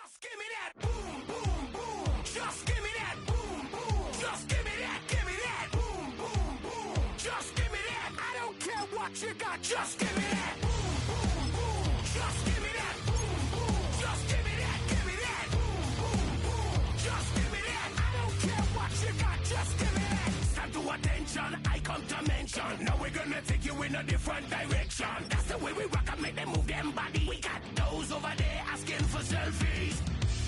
Just give me that boom, boom, boom. Just give me that boom, boom. Just give me that, boom, boom, boom. Just give me that. I don't care what you got. Just give me that boom, boom, boom. Just give me that boom, boom. Just give me that, boom, boom, boom. Just give me that. I don't care what you got. Just give me that. Stand to attention. I come to mention. Now we're gonna take you in a different direction. That's the way we rock and make them move them body. We got those over there asking for selfies.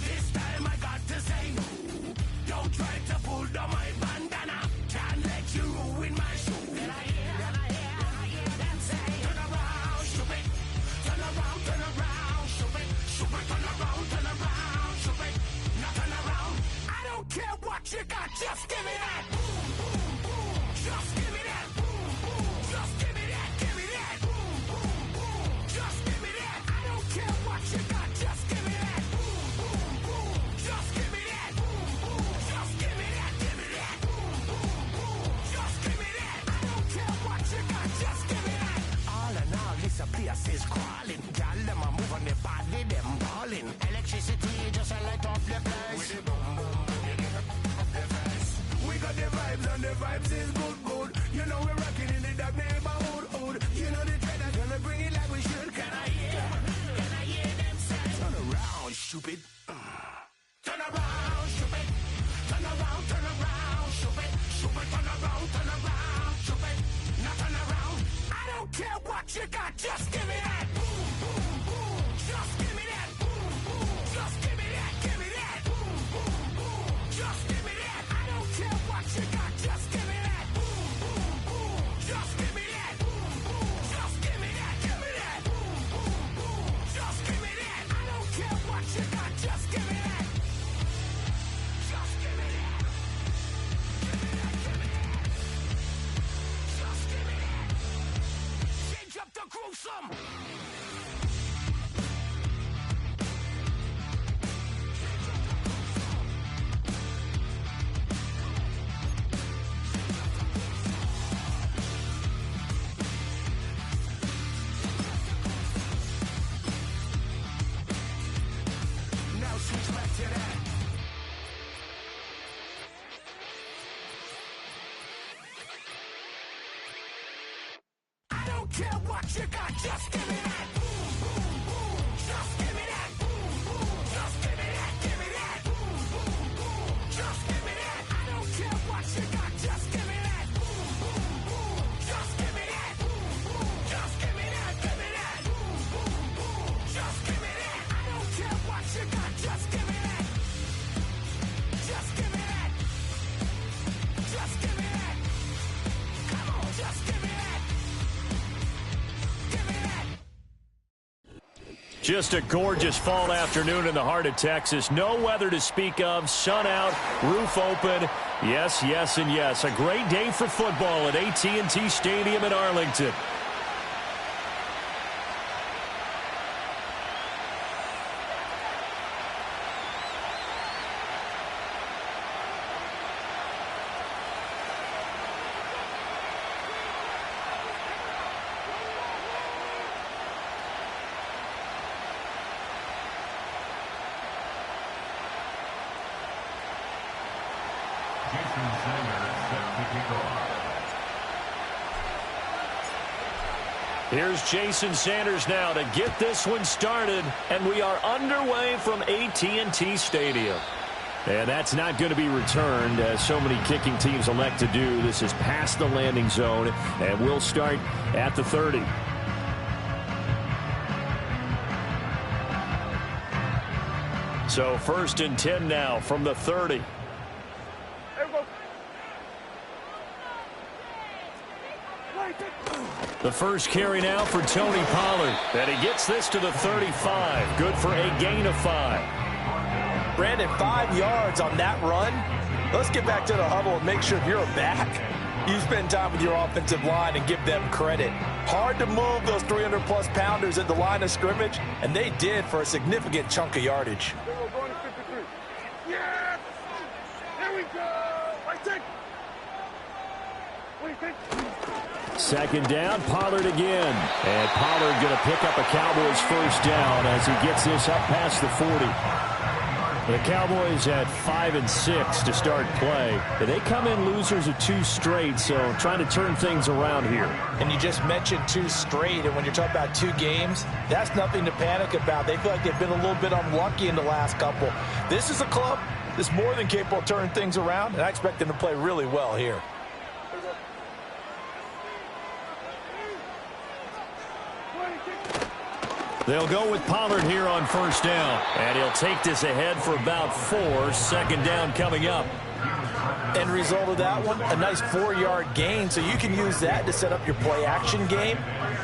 This time I got to say no. Don't try to pull down my bandana. Can't let you ruin my shoe. Then I hear them say, turn around, shoot it. Turn around, shoot it. Shoot it, turn around, shoot it. Now turn around. I don't care what you got, just give me that. Boom, boom, boom. Just give me that. Boom, boom. Just give me that, boom, boom, boom. Just give me that. I don't care what you got, just give me that. Boom, boom, boom. Just give me that. Boom, boom. Just give me that, boom, boom, boom. Just give me that. I don't care what you got, just give me that. All in all, this place is crawling. Y'all them a move on their body, them balling. Electricity just a light up the place. With the boom, boom, boom, you get up the face. We got the vibes and the vibes is good, good. You know we're rocking in the dark neighborhood, hood. You know the trend is gonna bring it like we should. Can I hear them say? Turn around, stupid. Turn around, stupid. Turn around, stupid. Stupid, turn around, stupid. Now turn around. I don't care what you got, just give me that. Boom, boom, boom. Just give me that. Boom, boom. Just give me that. Boom, boom, boom. Just give me that. I don't care what you got, just give me that. Boom, boom, boom. Just give me that. Boom, boom. Just give me that. Boom, boom, boom. Just give me that. I don't care what you got, just give me that. Just give me that. Give me that. Just give me that. Change up the gruesome. Now switch back to that. I don't care what you got, just give me that. Boom, boom, boom. Just give me that. Boom, boom. Just give me that. Boom, boom, boom. Just give me that. I don't care what you got, just give me that. Boom, boom, boom. Just give me that. Boom, boom. Just give me that. Boom, boom, boom. Just give me that. I don't care what you got, just give me that. Just give me that. Just give me that. Come on, just give me that. Give me that. Just a gorgeous fall afternoon in the heart of Texas. No weather to speak of. Sun out, roof open. Yes, yes, and yes. A great day for football at AT&T Stadium in Arlington. Here's Jason Sanders now to get this one started, and we are underway from AT&T Stadium. And that's not going to be returned, as so many kicking teams elect to do. This is past the landing zone, and we'll start at the 30. So 1st and 10 now from the 30. The first carry now for Tony Pollard. And he gets this to the 35. Good for a gain of 5. Brandon, 5 yards on that run. Let's get back to the huddle and make sure if you're back, you spend time with your offensive line and give them credit. Hard to move those 300-plus pounders at the line of scrimmage, and they did for a significant chunk of yardage. Yes! There we go! Second down, Pollard again. And Pollard going to pick up a Cowboys first down as he gets this up past the 40. The Cowboys at 5-6 to start play. They come in losers of 2 straight, so trying to turn things around here. And you just mentioned 2 straight, and when you're talking about 2 games, that's nothing to panic about. They feel like they've been a little bit unlucky in the last couple. This is a club that's more than capable of turning things around, and I expect them to play really well here. They'll go with Pollard here on first down. And he'll take this ahead for about 4. Second down coming up. End result of that one, a nice 4-yard gain. So you can use that to set up your play-action game,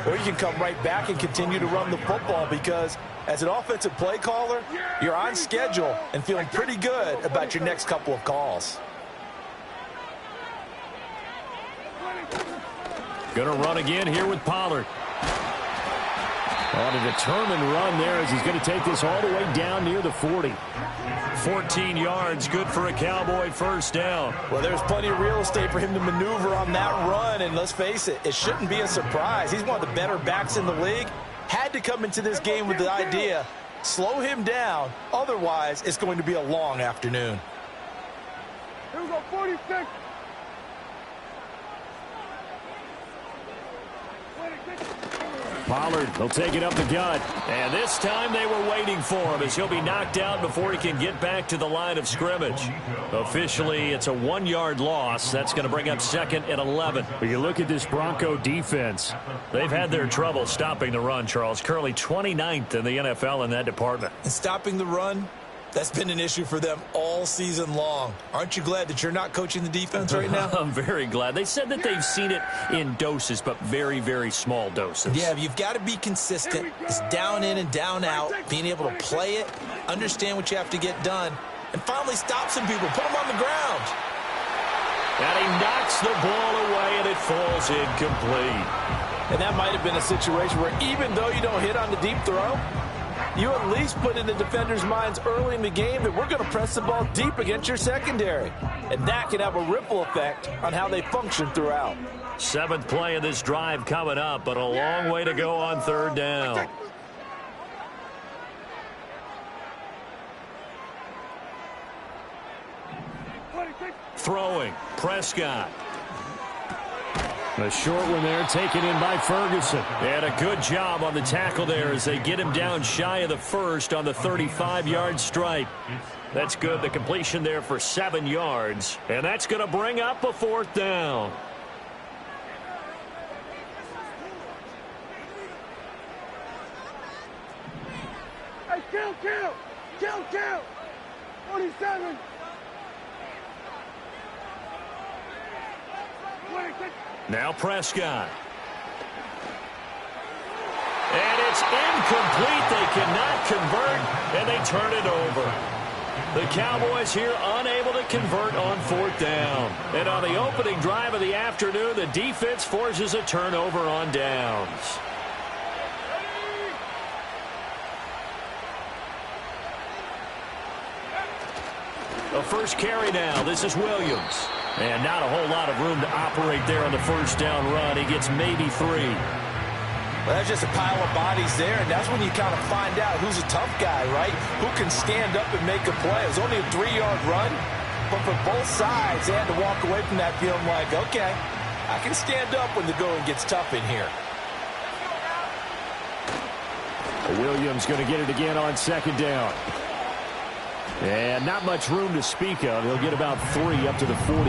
or you can come right back and continue to run the football because as an offensive play caller, you're on schedule and feeling pretty good about your next couple of calls. Going to run again here with Pollard. On a determined run there as he's going to take this all the way down near the 40. 14 yards, good for a Cowboy first down. Well, there's plenty of real estate for him to maneuver on that run, and let's face it, it shouldn't be a surprise. He's one of the better backs in the league. Had to come into this game with the idea, slow him down, otherwise it's going to be a long afternoon. Here we go, 46. Pollard, he'll take it up the gut. And this time they were waiting for him as he'll be knocked out before he can get back to the line of scrimmage. Officially, it's a 1-yard loss. That's going to bring up 2nd and 11. But you look at this Bronco defense. They've had their trouble stopping the run, Charles. Currently 29th in the NFL in that department. And stopping the run, that's been an issue for them all season long. Aren't you glad that you're not coaching the defense right now? I'm very glad. They said that they've seen it in doses, but very, very small doses. Yeah, you've got to be consistent. It's down in and down out, being able to play it, understand what you have to get done, and finally stop some people, put them on the ground. And he knocks the ball away, and it falls incomplete. And that might have been a situation where even though you don't hit on the deep throw, you at least put in the defenders' minds early in the game that we're going to press the ball deep against your secondary. And that can have a ripple effect on how they function throughout. 7th play of this drive coming up, but a long way to go on 3rd down. Throwing, Prescott. A short one there taken in by Ferguson. And a good job on the tackle there as they get him down shy of the 1st on the 35-yard stripe. That's good. The completion there for 7 yards. And that's going to bring up a 4th down. Hey, count. 47. 26. Now Prescott. And it's incomplete. They cannot convert, and they turn it over. The Cowboys here unable to convert on 4th down. And on the opening drive of the afternoon, the defense forces a turnover on downs. A first carry now. This is Williams. And not a whole lot of room to operate there on the first down run. He gets maybe 3. Well, that's just a pile of bodies there, and that's when you kind of find out who's a tough guy, right? Who can stand up and make a play. It was only a 3-yard run, but for both sides, they had to walk away from that feeling like, okay, I can stand up when the going gets tough in here. Williams going to get it again on 2nd down. And not much room to speak of. He'll get about 3 up to the 41.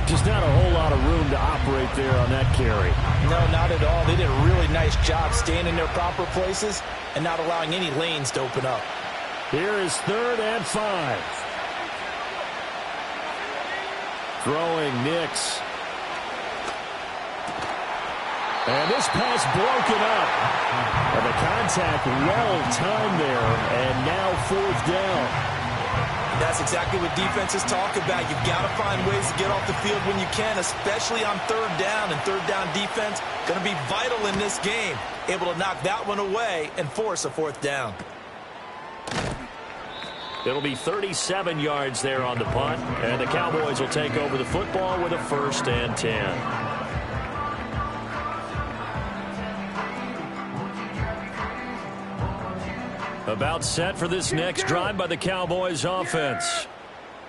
Just not a whole lot of room to operate there on that carry. No, not at all. They did a really nice job staying in their proper places and not allowing any lanes to open up. Here is 3rd and 5. Throwing Nix. And this pass broken up. And the contact well-timed there, and now 4th down. That's exactly what defenses talk about. You've got to find ways to get off the field when you can, especially on 3rd down. And 3rd down defense going to be vital in this game. Able to knock that one away and force a 4th down. It'll be 37 yards there on the punt, and the Cowboys will take over the football with a 1st and 10. About set for this next drive by the Cowboys offense.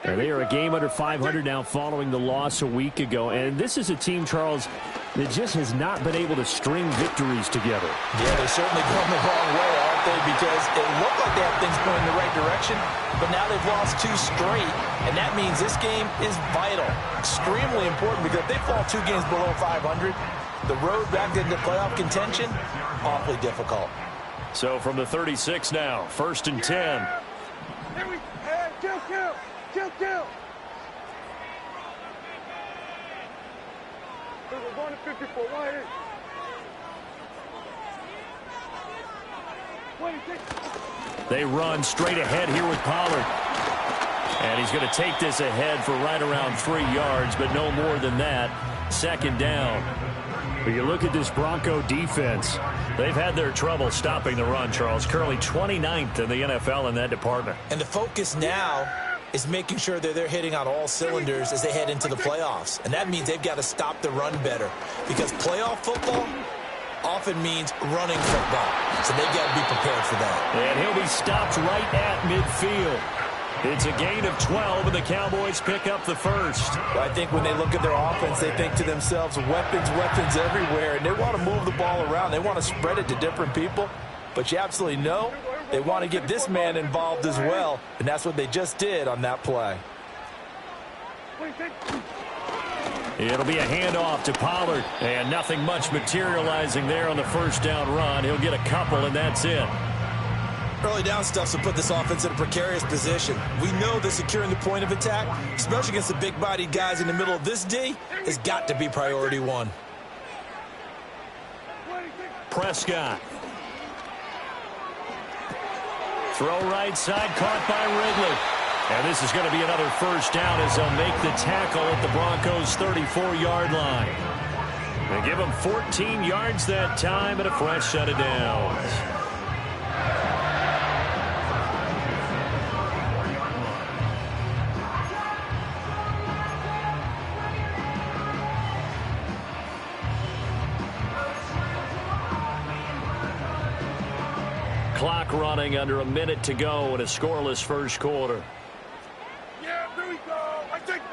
And they are a game under 500 now following the loss a week ago. And this is a team, Charles, that just has not been able to string victories together. Yeah, they're certainly going the wrong way, aren't they? Because it looked like they have things going in the right direction, but now they've lost 2 straight, and that means this game is vital, extremely important, because if they fall 2 games below 500, the road back into playoff contention, awfully difficult. So from the 36 now, 1st and 10. Kill. We're going to 54. Why is? 26. They run straight ahead here with Pollard. And he's going to take this ahead for right around 3 yards, but no more than that. 2nd down. But you look at this Bronco defense. They've had their trouble stopping the run, Charles. Currently 29th in the NFL in that department. And the focus now is making sure that they're hitting on all cylinders as they head into the playoffs. And that means they've got to stop the run better, because playoff football often means running football. So they've got to be prepared for that. And he'll be stopped right at midfield. It's a gain of 12, and the Cowboys pick up the first. I think when they look at their offense, they think to themselves, weapons everywhere, and they want to move the ball around. They want to spread it to different people, but you absolutely know they want to get this man involved as well, and that's what they just did on that play. It'll be a handoff to Pollard, and nothing much materializing there on the 1st down run. He'll get a couple, and that's it. Early down stuff will put this offense in a precarious position. We know that securing the point of attack, especially against the big-bodied guys in the middle of this D, has got to be priority 1. Prescott. Throw right side, caught by Ridley. And this is going to be another 1st down as they'll make the tackle at the Broncos' 34-yard line. They give them 14 yards that time and a fresh set of downs. Clock running, under a minute to go in a scoreless 1st quarter. Yeah, there we go. I think.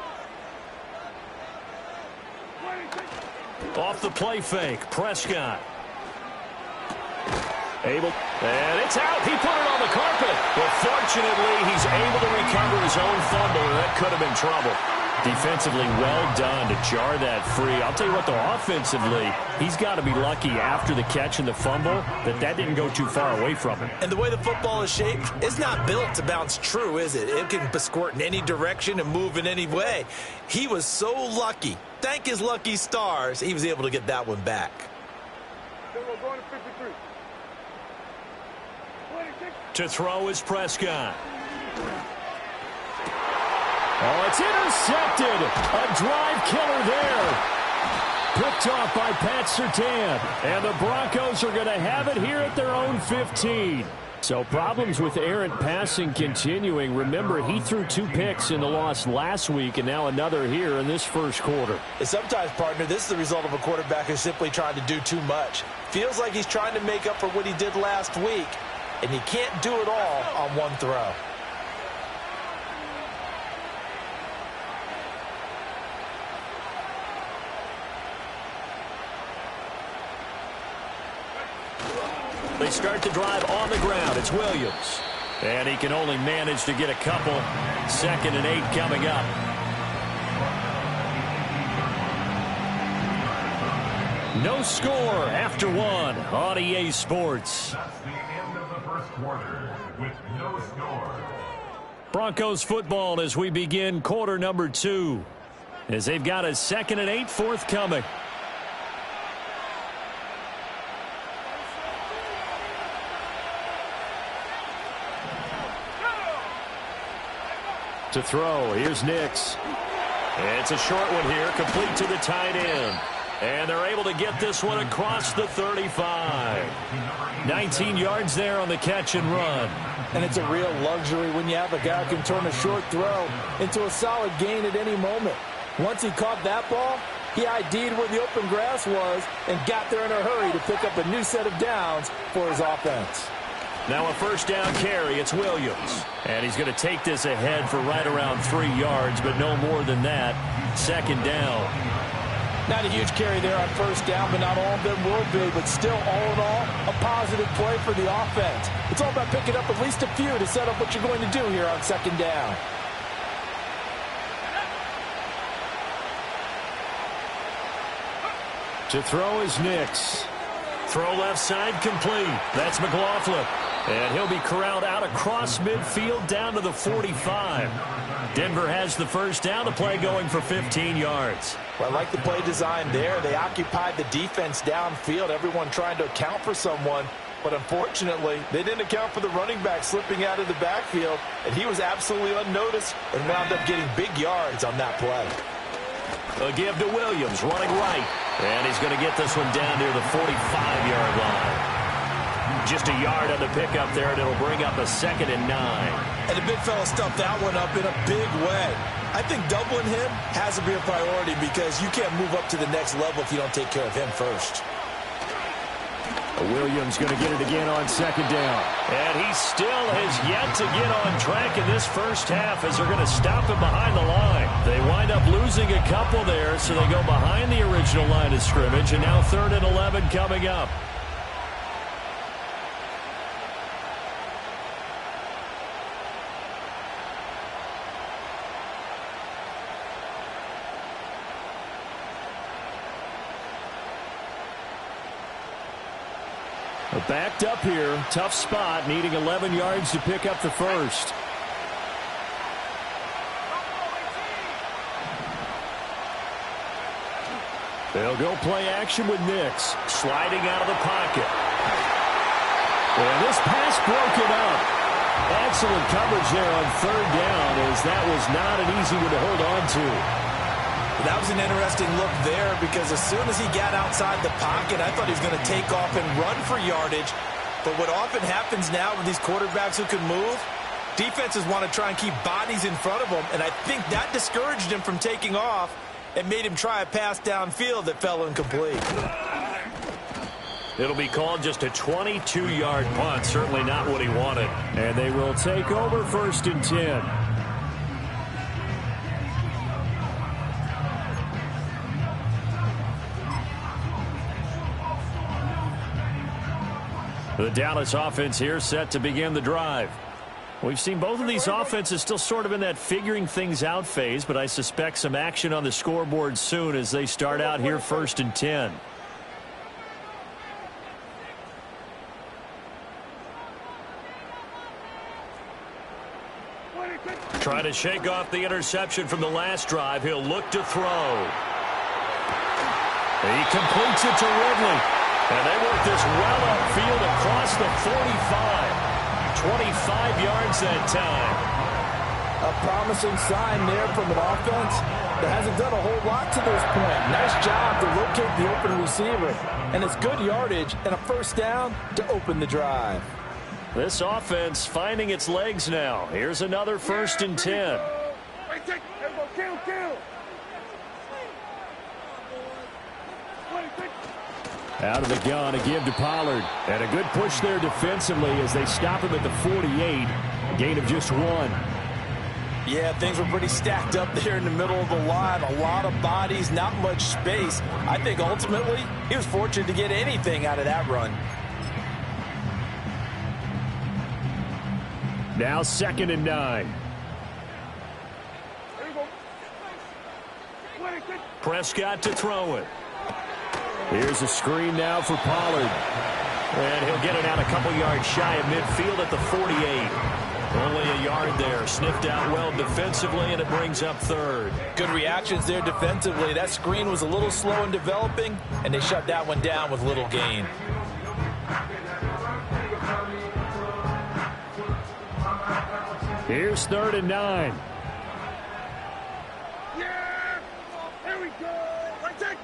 Off the play fake, Prescott. Able, and it's out. He put it on the carpet. But fortunately, he's able to recover his own fumble, and that could have been trouble. Defensively, well done to jar that free. I'll tell you what, though, offensively, he's got to be lucky after the catch and the fumble that didn't go too far away from him. And the way the football is shaped, it's not built to bounce true, is it? It can squirt in any direction and move in any way. He was so lucky. Thank his lucky stars, he was able to get that one back. We're going to 53. 26. To throw is Prescott. Oh, it's intercepted. A drive killer there. Picked off by Pat Surtain. And the Broncos are going to have it here at their own 15. So problems with errant passing continuing. Remember, he threw 2 picks in the loss last week, and now another here in this 1st quarter. And sometimes, partner, this is the result of a quarterback who's simply trying to do too much. Feels like he's trying to make up for what he did last week, and he can't do it all on one throw. They start the drive on the ground. It's Williams. And he can only manage to get a couple. 2nd and 8 coming up. No score after 1 on EA Sports. That's the end of the 1st quarter with no score. Broncos football as we begin quarter number 2. As they've got a 2nd and 8 forthcoming. To throw, here's Nix. It's a short one here, complete to the tight end. And they're able to get this one across the 35. 19 yards there on the catch and run. And it's a real luxury when you have a guy who can turn a short throw into a solid gain at any moment. Once he caught that ball, he ID'd where the open grass was and got there in a hurry to pick up a new set of downs for his offense. Now a first down carry. It's Williams. And he's going to take this ahead for right around 3 yards, but no more than that. Second down. Not a huge carry there on first down, but not all of them will be. But still, all in all, a positive play for the offense. It's all about picking up at least a few to set up what you're going to do here on second down. To throw is Nix. Throw left side complete. That's McLaughlin. And he'll be corralled out across midfield down to the 45. Denver has the first down. The play going for 15 yards. Well, I like the play design there. They occupied the defense downfield, everyone trying to account for someone. But unfortunately, they didn't account for the running back slipping out of the backfield, and he was absolutely unnoticed and wound up getting big yards on that play. A give to Williams, running right. And he's going to get this one down near the 45-yard line. Just a yard on the pickup there, and it'll bring up a 2nd and 9. And the big fella stuffed that one up in a big way. I think doubling him has to be a priority because you can't move up to the next level if you don't take care of him first. Williams going to get it again on second down. And he still has yet to get on track in this first half as they're going to stop him behind the line. They wind up losing a couple there, so they go behind the original line of scrimmage, and now 3rd and 11 coming up. Backed up here, tough spot, needing 11 yards to pick up the first. They'll go play action with Nix, sliding out of the pocket. And this pass broken up. Excellent coverage there on 3rd down, as that was not an easy one to hold on to. That was an interesting look there because as soon as he got outside the pocket, I thought he was going to take off and run for yardage. But what often happens now with these quarterbacks who can move, defenses want to try and keep bodies in front of them, and I think that discouraged him from taking off and made him try a pass downfield that fell incomplete. It'll be called just a 22-yard punt, certainly not what he wanted. And they will take over 1st and 10. The Dallas offense here set to begin the drive. We've seen both of these offenses still sort of in that figuring things out phase, but I suspect some action on the scoreboard soon as they start out here 1st and 10. Trying to shake off the interception from the last drive. He'll look to throw. He completes it to Ridley. And they work this well upfield across the 45. 25 yards that time. A promising sign there from an offense that hasn't done a whole lot to this point. Nice job to locate the open receiver. And it's good yardage and a first down to open the drive. This offense finding its legs now. Here's another 1st and 10. Out of the gun, a give to Pollard. And a good push there defensively as they stop him at the 48. A gain of just 1. Yeah, things were pretty stacked up there in the middle of the line. A lot of bodies, not much space. I think ultimately he was fortunate to get anything out of that run. Now 2nd and 9. Prescott to throw it. Here's a screen now for Pollard. And he'll get it out a couple yards shy of midfield at the 48. Only a yard there. Sniffed out well defensively, and it brings up 3rd. Good reactions there defensively. That screen was a little slow in developing, and they shut that one down with little gain. Here's 3rd and 9. Yeah! Here we go! Right there!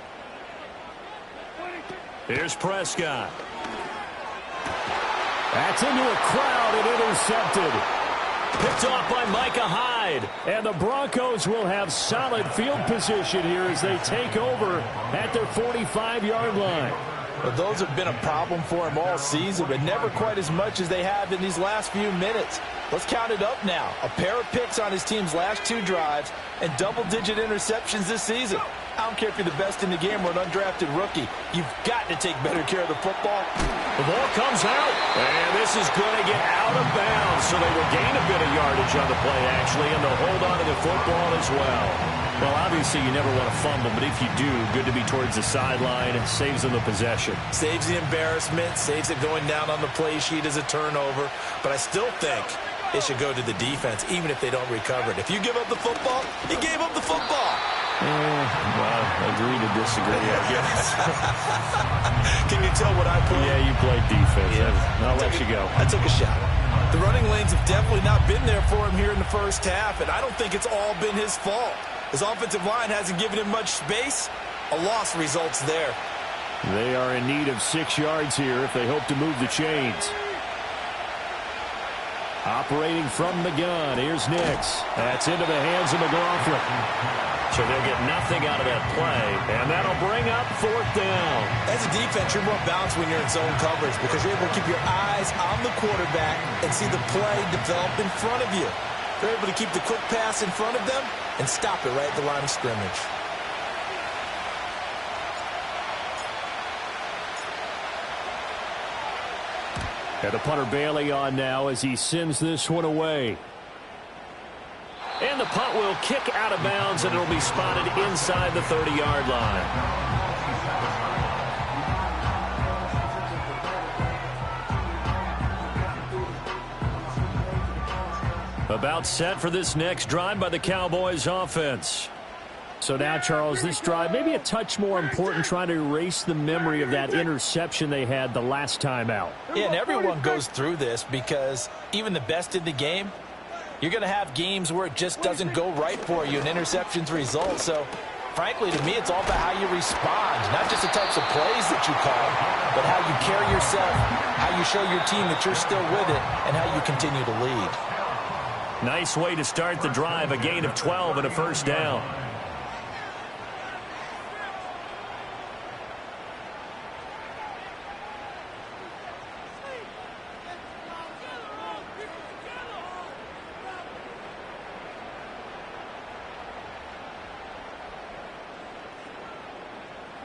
Here's Prescott. That's into a crowd and intercepted. Picked off by Micah Hyde. And the Broncos will have solid field position here as they take over at their 45-yard line. Well, those have been a problem for him all season, but never quite as much as they have in these last few minutes. Let's count it up now. A pair of picks on his team's last 2 drives and double-digit interceptions this season. I don't care if you're the best in the game or an undrafted rookie. You've got to take better care of the football. The ball comes out, and this is going to get out of bounds, so they will gain a bit of yardage on the play, actually, and they'll hold on to the football as well. Well, obviously, you never want to fumble, but if you do, good to be towards the sideline. It saves them the possession. Saves the embarrassment, saves it going down on the play sheet as a turnover. But I still think it should go to the defense, even if they don't recover it. If you give up the football, you gave up the football. Well, agree to disagree, I guess. Can you tell what I put? Yeah, you played defense. Yeah. I'll let you go. I took a shot. The running lanes have definitely not been there for him here in the first half, and I don't think it's all been his fault. His offensive line hasn't given him much space. A loss results there. They are in need of 6 yards here if they hope to move the chains. Operating from the gun, here's Nix. That's into the hands of McLaughlin. So they'll get nothing out of that play, and that'll bring up 4th down. As a defense, you're more balanced when you're in zone coverage because you're able to keep your eyes on the quarterback and see the play develop in front of you. They're able to keep the quick pass in front of them and stop it right at the line of scrimmage. And the punter Bailey on now as he sends this one away. And the punt will kick out of bounds, and it'll be spotted inside the 30-yard line. About set for this next drive by the Cowboys offense. So now, Charles, this drive maybe a touch more important, trying to erase the memory of that interception they had the last time out. Yeah, and everyone goes through this because even the best in the game, you're going to have games where it just doesn't go right for you, and interceptions result. So, frankly, to me, it's all about how you respond, not just the types of plays that you call, but how you carry yourself, how you show your team that you're still with it, and how you continue to lead. Nice way to start the drive, a gain of 12 and a first down.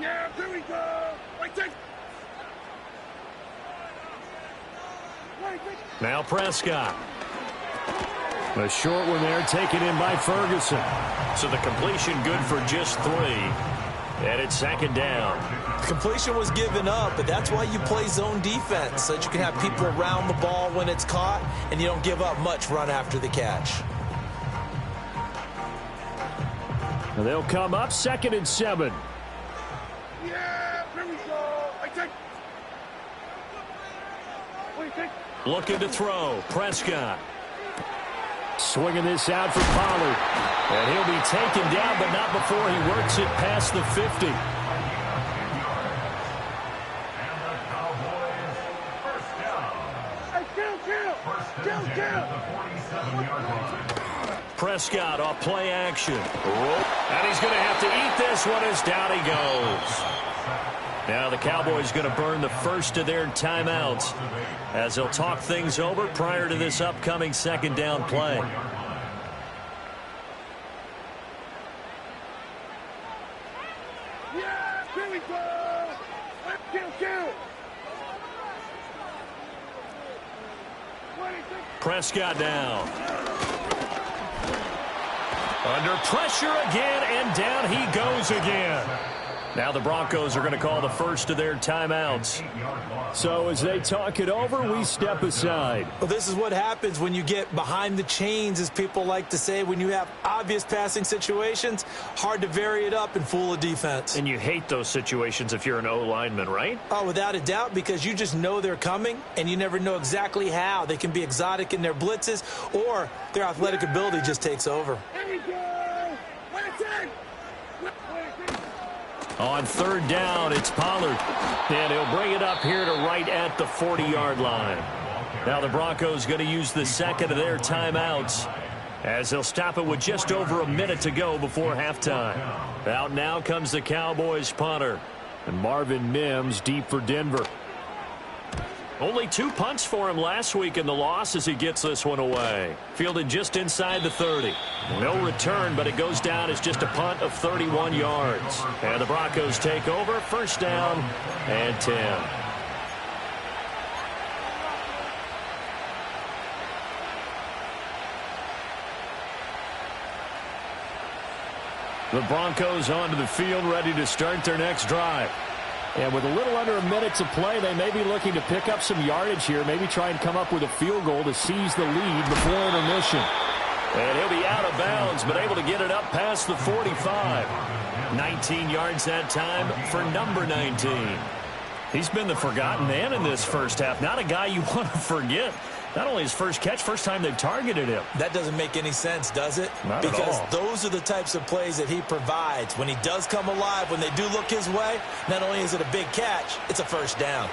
Yeah, here we go. Now Prescott. A short one there taken in by Ferguson. So the completion good for just 3. And it's 2nd down. The completion was given up, but that's why you play zone defense, so that you can have people around the ball when it's caught, and you don't give up much run after the catch. And they'll come up 2nd and 7. Yeah, here we go. Looking to throw. Prescott. Swinging this out for Pollard. And he'll be taken down, but not before he works it past the 50. Prescott off play action. And he's going to have to eat this one as down he goes. Now the Cowboys going to burn the first of their timeouts as they'll talk things over prior to this upcoming 2nd down play. Yeah, here we go. Kill. Prescott down. Under pressure again, and down he goes again. Now the Broncos are going to call the first of their timeouts. So as they talk it over, we step aside. Well, this is what happens when you get behind the chains, as people like to say. When you have obvious passing situations, hard to vary it up and fool a defense. And you hate those situations if you're an O-lineman, right? Oh, without a doubt, because you just know they're coming, and you never know exactly how. They can be exotic in their blitzes, or their athletic ability just takes over. Here we go. On 3rd down, it's Pollard. And he'll bring it up here to right at the 40-yard line. Now the Broncos going to use the second of their timeouts, as they'll stop it with just over a minute to go before halftime. Out now comes the Cowboys punter. And Marvin Mims deep for Denver. Only 2 punts for him last week in the loss as he gets this one away. Fielded just inside the 30. No return, but it goes down as just a punt of 31 yards. And the Broncos take over, first down and 10. The Broncos onto the field, ready to start their next drive. And with a little under a minute to play, they may be looking to pick up some yardage here, maybe try and come up with a field goal to seize the lead before intermission. And he'll be out of bounds, but able to get it up past the 45. 19 yards that time for number 19. He's been the forgotten man in this first half. Not a guy you want to forget. Not only his first catch, first time they've targeted him. That doesn't make any sense, does it? Not at all. Because those are the types of plays that he provides. When he does come alive, when they do look his way, not only is it a big catch, it's a first down.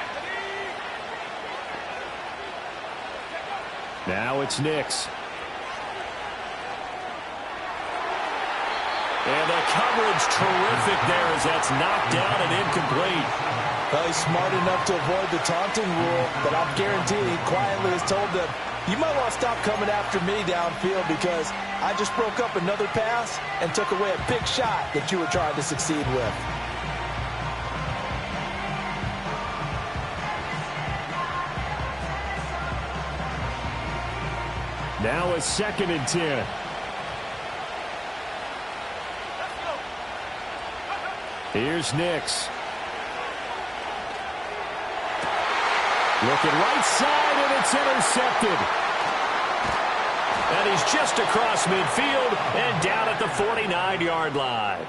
Now it's Nix. And the coverage terrific there as that's knocked down and incomplete. Well, he's smart enough to avoid the taunting rule, but I'm guaranteed he quietly has told them, you might want to stop coming after me downfield because I just broke up another pass and took away a big shot that you were trying to succeed with. Now a 2nd and 10. Here's Nix. Looking right side, and it's intercepted. And he's just across midfield and down at the 49-yard line.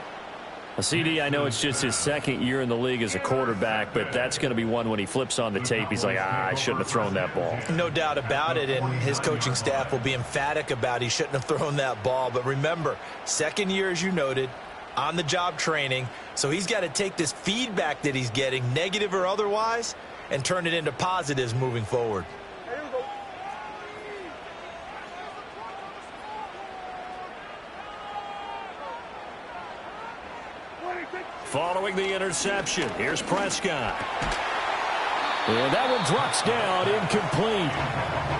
A CD, I know it's just his 2nd year in the league as a quarterback, but that's going to be one when he flips on the tape. He's like, I shouldn't have thrown that ball. No doubt about it, and his coaching staff will be emphatic about he shouldn't have thrown that ball. But remember, 2nd year, as you noted, on-the-job training, so he's got to take this feedback that he's getting, negative or otherwise, and turn it into positives moving forward. Following the interception, here's Prescott. And that one drops down, incomplete.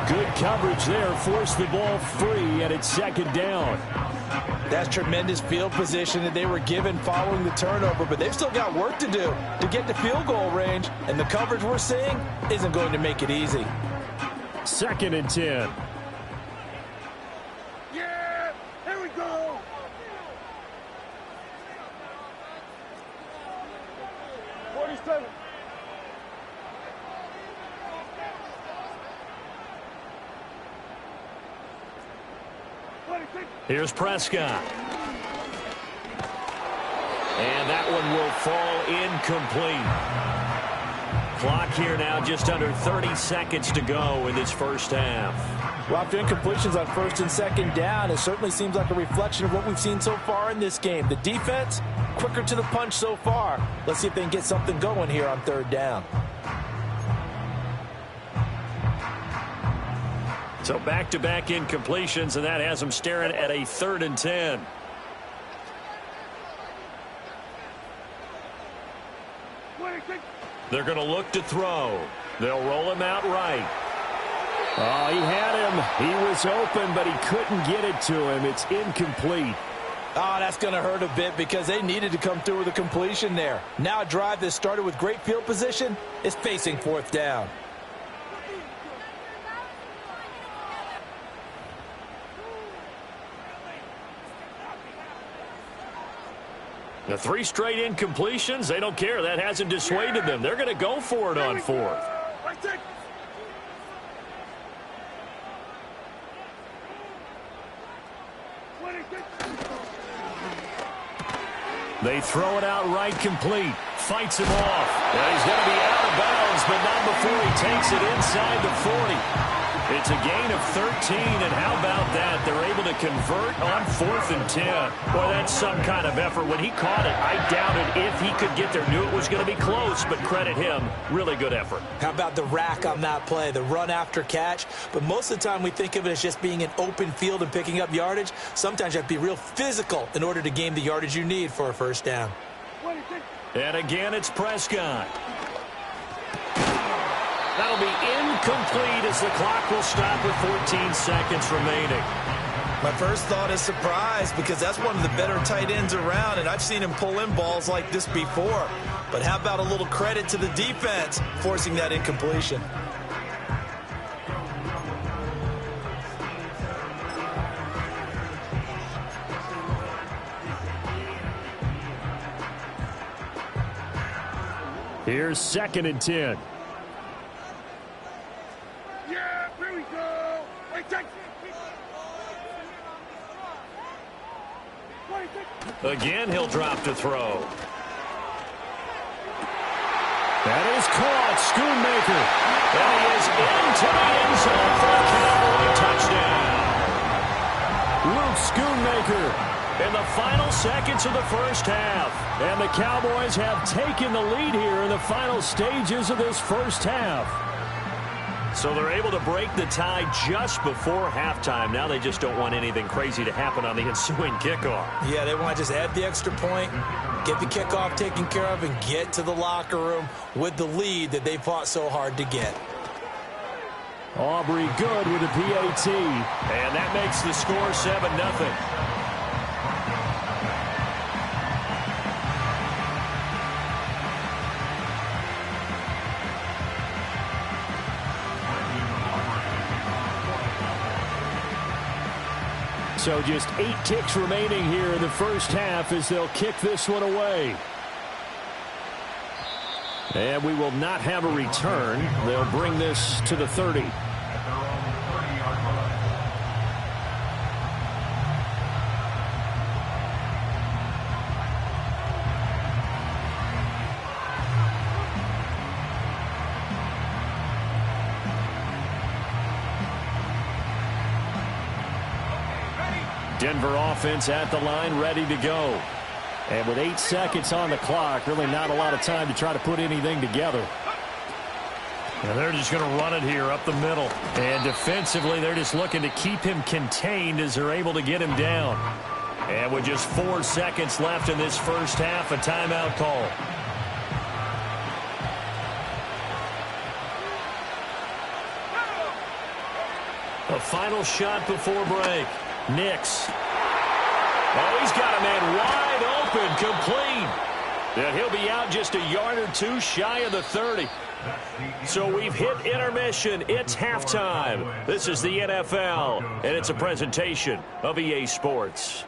Good coverage there, forced the ball free, and it's 2nd down. That's tremendous field position that they were given following the turnover, but they've still got work to do to get to field goal range, and the coverage we're seeing isn't going to make it easy. 2nd and 10. Yeah, here we go. Here's Prescott. And that one will fall incomplete. Clock here now just under 30 seconds to go in this first half. Well, after incompletions on 1st and 2nd down, it certainly seems like a reflection of what we've seen so far in this game. The defense, quicker to the punch so far. Let's see if they can get something going here on 3rd down. So back-to-back incompletions, and that has them staring at a 3rd and 10. They're going to look to throw. They'll roll him out right. Oh, he had him. He was open, but he couldn't get it to him. It's incomplete. Oh, that's going to hurt a bit because they needed to come through with a completion there. Now a drive that started with great field position is facing 4th down. The 3 straight incompletions, they don't care. That hasn't dissuaded them. They're going to go for it on 4th. They throw it out right complete. Fights him off. And he's going to be out of bounds, but not before he takes it inside the 40. It's a gain of 13, and how about that? They're able to convert on 4th and 10. Boy, that's some kind of effort. When he caught it, I doubted if he could get there. Knew it was was going to be close, but credit him. Really good effort. How about the rack on that play, the run after catch? But most of the time we think of it as just being an open field and picking up yardage. Sometimes you have to be real physical in order to gain the yardage you need for a first down. And again, it's Prescott. That'll be incomplete as the clock will stop with 14 seconds remaining. My first thought is surprise because that's one of the better tight ends around, and I've seen him pull in balls like this before. But how about a little credit to the defense forcing that incompletion? Here's 2nd and 10. Yeah, here we go. Wait, take. Again, he'll drop to throw. That is caught. Schoonmaker. And he is into the end zone for a Cowboy touchdown. Luke Schoonmaker in the final seconds of the first half. And the Cowboys have taken the lead here in the final stages of this first half. So they're able to break the tie just before halftime. Now they just don't want anything crazy to happen on the ensuing kickoff. Yeah, they want to just add the extra point, get the kickoff taken care of, and get to the locker room with the lead that they fought so hard to get. Aubrey good with a PAT. And that makes the score 7-0. So just 8 ticks remaining here in the first half as they'll kick this one away. And we will not have a return. They'll bring this to the 30. Denver offense at the line, ready to go. And with 8 seconds on the clock, really not a lot of time to try to put anything together. And they're just going to run it here up the middle. And defensively, they're just looking to keep him contained as they're able to get him down. And with just 4 seconds left in this first half, a timeout call. A final shot before break. Nix. Oh, he's got a man wide open, complete. And he'll be out just a yard or two shy of the 30. So we've hit intermission. It's halftime. This is the NFL, and it's a presentation of EA Sports.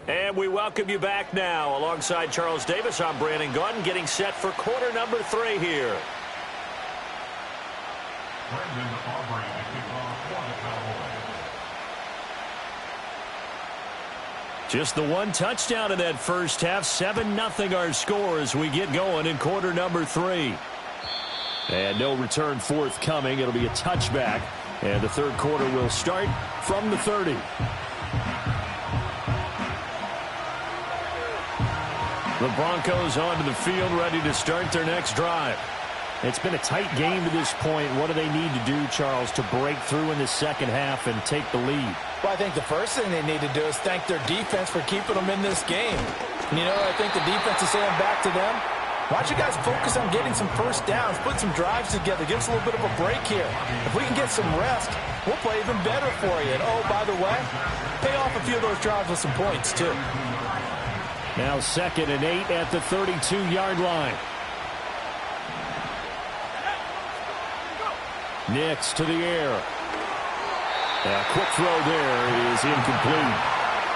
And we welcome you back now. Alongside Charles Davis, I'm Brandon Gaudin, getting set for quarter number 3 here. Just the one touchdown in that first half. 7-0 our score as we get going in quarter number 3. And no return forthcoming. It'll be a touchback. And the third quarter will start from the 30. The Broncos onto the field, ready to start their next drive. It's been a tight game to this point. What do they need to do, Charles, to break through in the second half and take the lead? Well, I think the first thing they need to do is thank their defense for keeping them in this game. And, you know, I think the defense is saying back to them, why don't you guys focus on getting some first downs, put some drives together, give us a little bit of a break here. If we can get some rest, we'll play even better for you. And, oh, by the way, pay off a few of those drives with some points, too. Now 2nd and 8 at the 32-yard line. Nix to the air. A quick throw there is incomplete.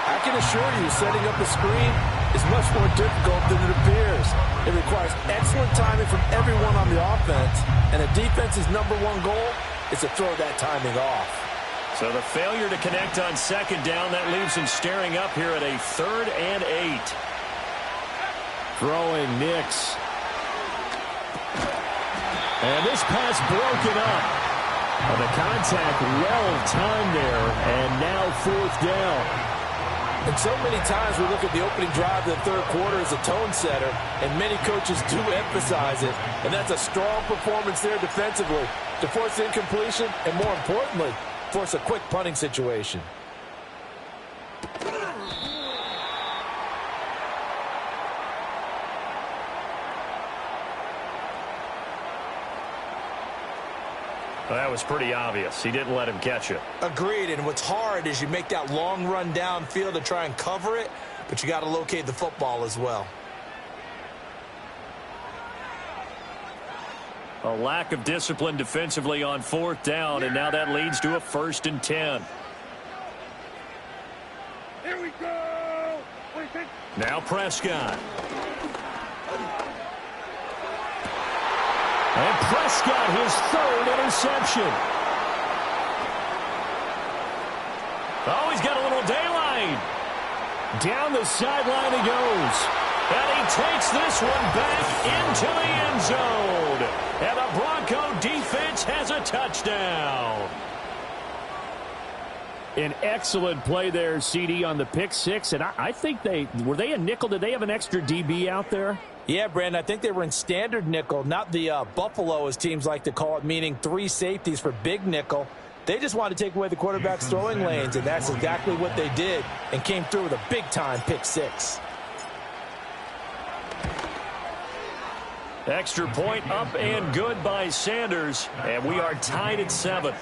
I can assure you, setting up a screen is much more difficult than it appears. It requires excellent timing from everyone on the offense, and a defense's #1 goal is to throw that timing off. So the failure to connect on second down, that leaves him staring up here at a 3rd and 8. Throwing Nix. And this pass broken up. And the contact well-timed there, and now 4th down. And so many times we look at the opening drive of the third quarter as a tone setter, and many coaches do emphasize it. And that's a strong performance there defensively to force incompletion and, more importantly, force a quick punting situation. Well, that was pretty obvious. He didn't let him catch it. Agreed, and what's hard is you make that long run downfield to try and cover it, but you got to locate the football as well. A lack of discipline defensively on 4th down, and now that leads to a 1st and 10. Here we go. Now Prescott. And Prescott, his 3rd interception. Oh, he's got a little daylight. Down the sideline he goes. And he takes this one back into the end zone. And the Bronco defense has a touchdown. An excellent play there, CD, on the pick six. And I think were they a nickel? Did they have an extra DB out there? Yeah, Brandon, I think they were in standard nickel, not the Buffalo, as teams like to call it, meaning 3 safeties for big nickel. They just wanted to take away the quarterback's throwing lanes, and that's exactly what they did, and came through with a big-time pick six. Extra point up and good by Sanders, and we are tied at 7.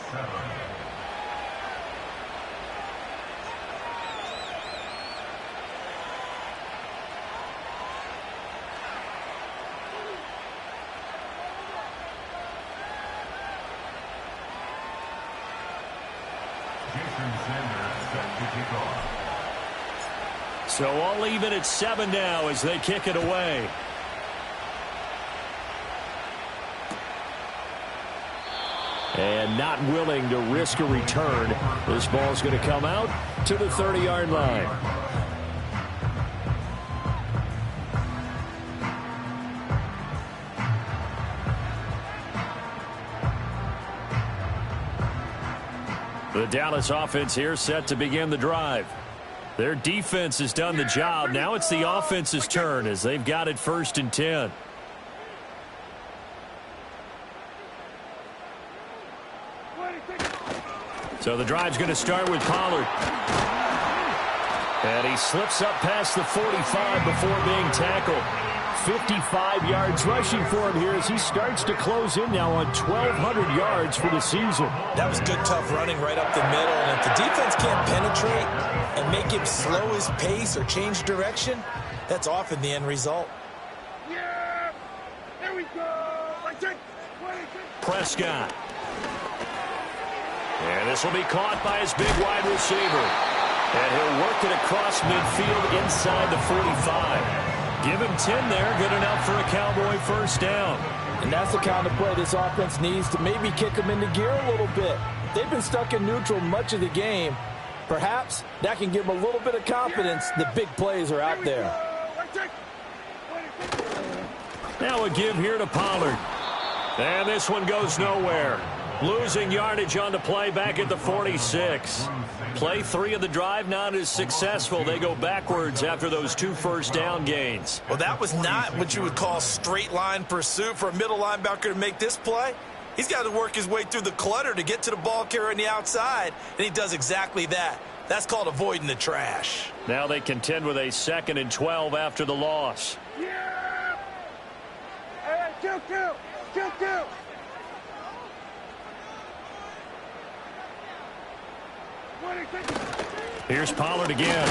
So all even at 7 now as they kick it away. And not willing to risk a return. This ball's going to come out to the 30-yard line. The Dallas offense here set to begin the drive. Their defense has done the job. Now it's the offense's turn as they've got it 1st and 10. So the drive's going to start with Pollard. And he slips up past the 45 before being tackled. 55 yards rushing for him here as he starts to close in now on 1,200 yards for the season. That was good, tough running right up the middle. And if the defense can't penetrate and make him slow his pace or change direction, that's often the end result. Yeah! Here we go! Prescott. And this will be caught by his big wide receiver. And he'll work it across midfield inside the 45. Give him 10 there, good enough for a Cowboy 1st down. And that's the kind of play this offense needs to maybe kick them into gear a little bit. They've been stuck in neutral much of the game. Perhaps that can give them a little bit of confidence that big plays are out there. Now a give here to Pollard. And this one goes nowhere. Losing yardage on the play back at the 46. Play 3 of the drive not as successful. They go backwards after those 2 first down gains. Well, that was not what you would call straight line pursuit for a middle linebacker to make this play. He's got to work his way through the clutter to get to the ball carrier on the outside, and he does exactly that. That's called avoiding the trash. Now they contend with a 2nd and 12 after the loss. Yeah! Hey, kill! Here's Pollard again.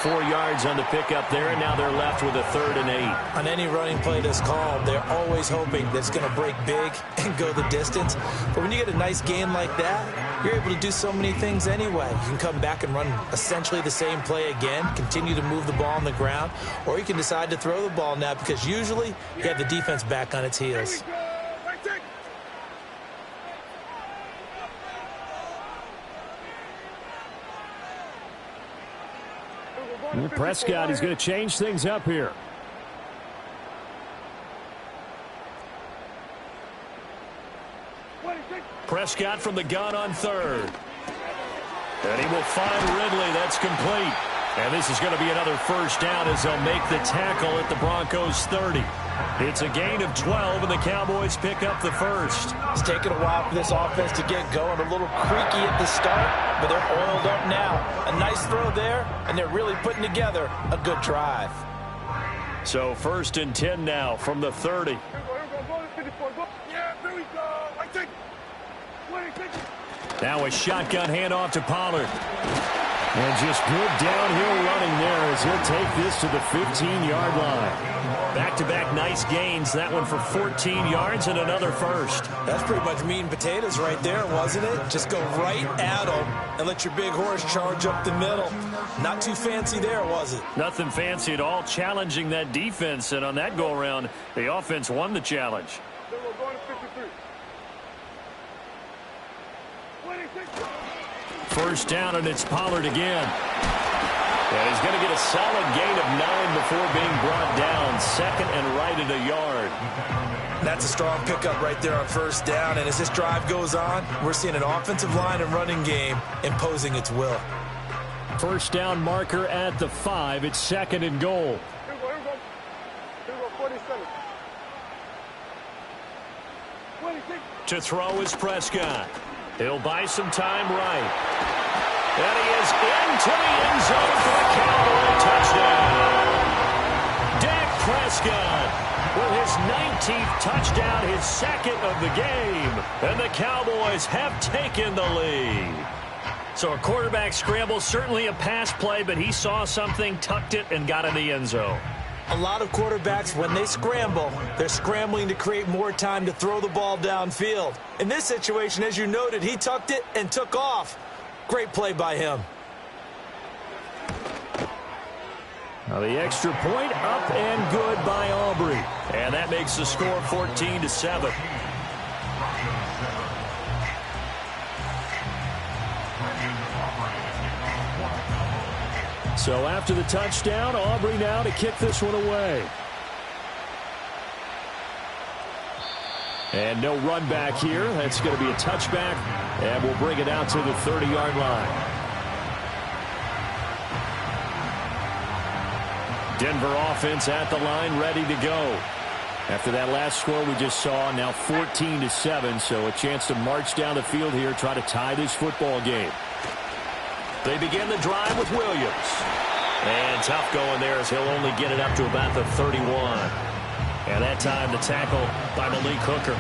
4 yards on the pickup there, and now they're left with a 3rd and 8. On any running play that's called, they're always hoping that it's going to break big and go the distance. But when you get a nice gain like that, you're able to do so many things anyway. You can come back and run essentially the same play again, continue to move the ball on the ground, or you can decide to throw the ball now because usually you have the defense back on its heels. And Prescott is going to change things up here. Prescott from the gun on third. And he will find Ridley. That's complete. And this is going to be another first down as they'll make the tackle at the Broncos' 30. It's a gain of 12, and the Cowboys pick up the first. It's taken a while for this offense to get going. A little creaky at the start, but they're oiled up now. A nice throw there, and they're really putting together a good drive. So 1st and 10 now from the 30. Yeah, there we go. I take. Now a shotgun handoff to Pollard. And just good downhill running there as he'll take this to the 15-yard line. Back-to-back nice gains. That one for 14 yards and another first. That's pretty much meat and potatoes right there, wasn't it? Just go right at them and let your big horse charge up the middle. Not too fancy there, was it? Nothing fancy at all, challenging that defense. And on that go-around, the offense won the challenge. First down, and it's Pollard again. And he's going to get a solid gain of 9 before being brought down. 2nd and right at a yard. That's a strong pickup right there on first down. And as this drive goes on, we're seeing an offensive line and running game imposing its will. First down marker at the 5. It's 2nd and goal. Here we go, 47. 26. To throw is Prescott. He'll buy some time right. And he is into the end zone for a Cowboy touchdown. Dak Prescott with his 19th touchdown, his 2nd of the game. And the Cowboys have taken the lead. So a quarterback scramble, certainly a pass play, but he saw something, tucked it, and got in the end zone. A lot of quarterbacks, when they scramble, they're scrambling to create more time to throw the ball downfield. In this situation, as you noted, he tucked it and took off. Great play by him. Now the extra point up and good by Aubrey. And that makes the score 14-7. So after the touchdown, Aubrey now to kick this one away. And no run back here. That's going to be a touchback, and we'll bring it out to the 30-yard line. Denver offense at the line, ready to go. After that last score we just saw, now 14-7, so a chance to march down the field here, try to tie this football game. They begin the drive with Williams. And tough going there as he'll only get it up to about the 31. And that time the tackle by Malik Hooker.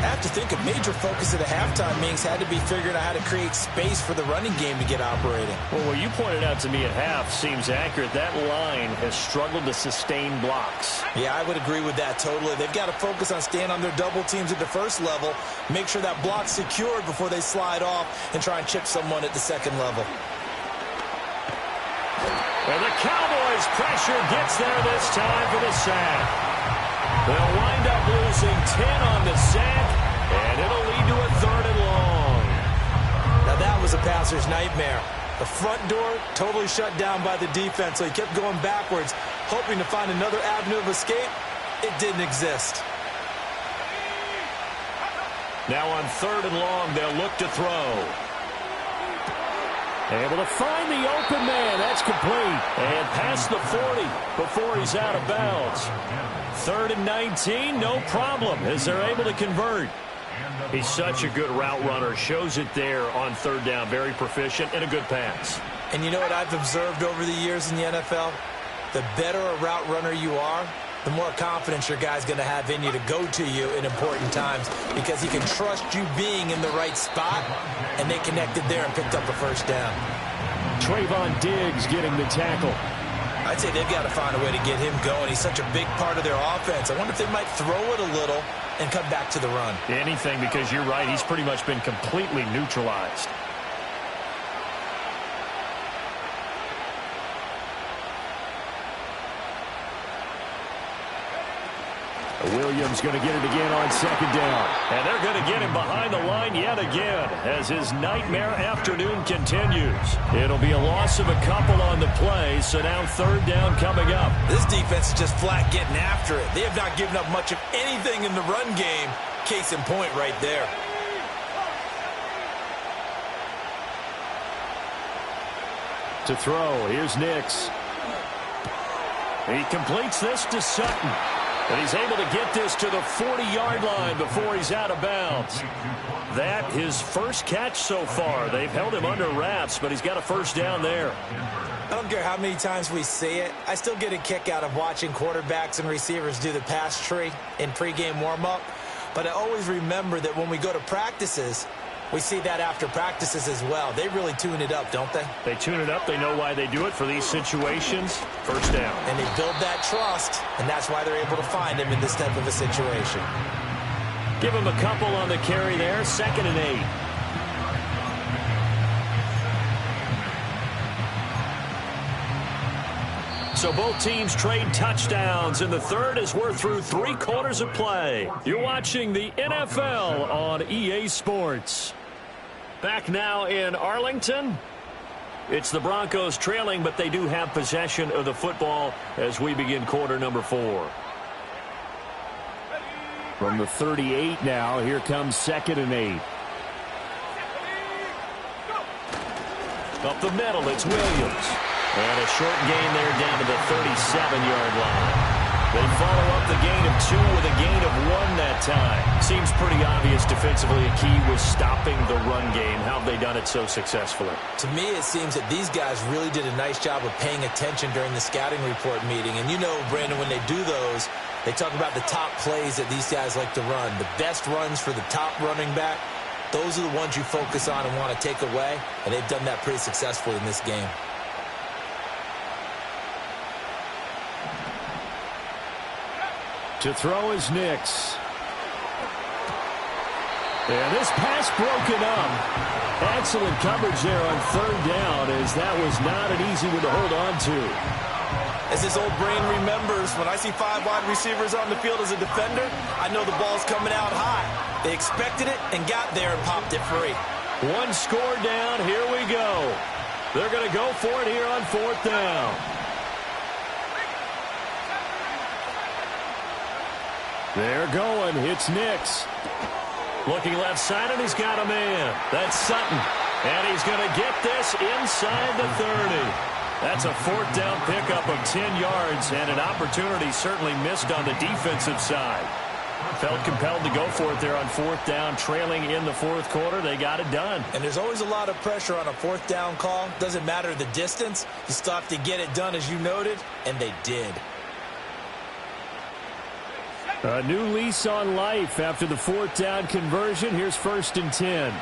I have to think a major focus of the halftime meetings had to be figuring out how to create space for the running game to get operating. Well, what you pointed out to me at half seems accurate. That line has struggled to sustain blocks. Yeah, I would agree with that totally. They've got to focus on staying on their double teams at the first level, make sure that block's secured before they slide off and try and chip someone at the second level. And the Cowboys' pressure gets there this time for the sack. They'll wind up losing 10 on the sack, and it'll lead to a 3rd and long. Now that was a passer's nightmare. The front door totally shut down by the defense, so he kept going backwards, hoping to find another avenue of escape. It didn't exist. Now on 3rd and long, they'll look to throw. Able to find the open man. That's complete. And past the 40 before he's out of bounds. 3rd and 19, no problem as they're able to convert. He's such a good route runner. Shows it there on 3rd down. Very proficient and a good pass. And you know what I've observed over the years in the NFL? The better a route runner you are, the more confidence your guy's going to have in you to go to you in important times because he can trust you being in the right spot, and they connected there and picked up a first down. Trayvon Diggs getting the tackle. I'd say they've got to find a way to get him going. He's such a big part of their offense. I wonder if they might throw it a little and come back to the run. Anything, because you're right, he's pretty much been completely neutralized. Williams going to get it again on second down. And they're going to get him behind the line yet again as his nightmare afternoon continues. It'll be a loss of a couple on the play, so now third down coming up. This defense is just flat getting after it. They have not given up much of anything in the run game. Case in point right there. To throw, here's Nix. He completes this to Sutton. And he's able to get this to the 40-yard line before he's out of bounds. That his first catch so far. They've held him under wraps, but he's got a first down there. I don't care how many times we see it. I still get a kick out of watching quarterbacks and receivers do the pass tree in pregame warm-up. But I always remember that when we go to practices, we see that after practices as well. They really tune it up, don't they? They tune it up. They know why they do it for these situations. First down. And they build that trust, and that's why they're able to find him in this type of a situation. Give him a couple on the carry there. 2nd and 8. So both teams trade touchdowns, and the third as we're through 3 quarters of play. You're watching the NFL on EA Sports. Back now in Arlington. It's the Broncos trailing, but they do have possession of the football as we begin quarter number 4. From the 38 now, here comes 2nd and 8. Up the middle, it's Williams. And a short gain there down to the 37-yard line. They follow up the gain of 2 with a gain of 1 that time. Seems pretty obvious defensively a key was stopping the run game. How have they done it so successfully? To me, it seems that these guys really did a nice job of paying attention during the scouting report meeting. And you know, Brandon, when they do those, they talk about the top plays that these guys like to run. The best runs for the top running back, those are the ones you focus on and want to take away. And they've done that pretty successfully in this game. To throw is Nix. And this pass broken up. Excellent coverage there on third down, as that was not an easy one to hold on to. As his old brain remembers, when I see 5 wide receivers on the field as a defender, I know the ball's coming out high. They expected it and got there and popped it free. 1 score down. Here we go. They're going to go for it here on 4th down. They're going. It's Nix. Looking left side, and he's got a man. That's Sutton. And he's going to get this inside the 30. That's a 4th down pickup of 10 yards, and an opportunity certainly missed on the defensive side. Felt compelled to go for it there on 4th down, trailing in the 4th quarter. They got it done. And there's always a lot of pressure on a 4th down call. Doesn't matter the distance. You still have to get it done, as you noted, and they did. A new lease on life after the 4th down conversion. Here's 1st and 10.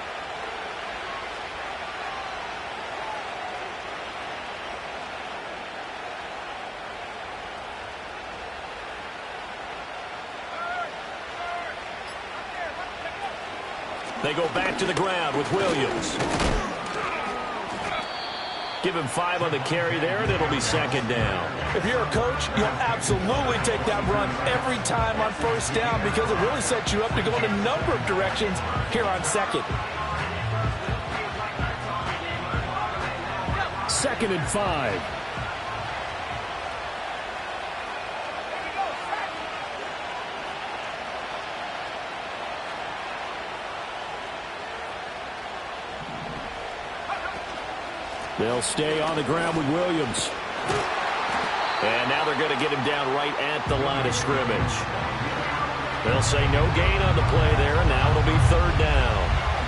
They go back to the ground with Williams. Give him 5 on the carry there, and it'll be 2nd down. If you're a coach, you'll absolutely take that run every time on 1st down because it really sets you up to go in a number of directions here on 2nd. 2nd and 5. They'll stay on the ground with Williams. And now they're going to get him down right at the line of scrimmage. They'll say no gain on the play there, and now it'll be 3rd down.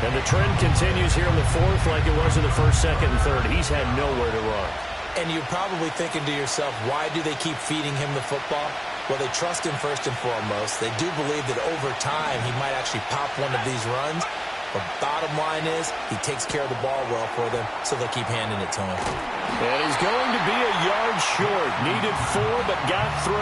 And the trend continues here in the 4th like it was in the 1st, 2nd, and 3rd. He's had nowhere to run. And you're probably thinking to yourself, why do they keep feeding him the football? Well, they trust him first and foremost. They do believe that over time he might actually pop one of these runs. But bottom line is, he takes care of the ball well for them, so they'll keep handing it to him. And he's going to be a yard short. Needed 4, but got 3.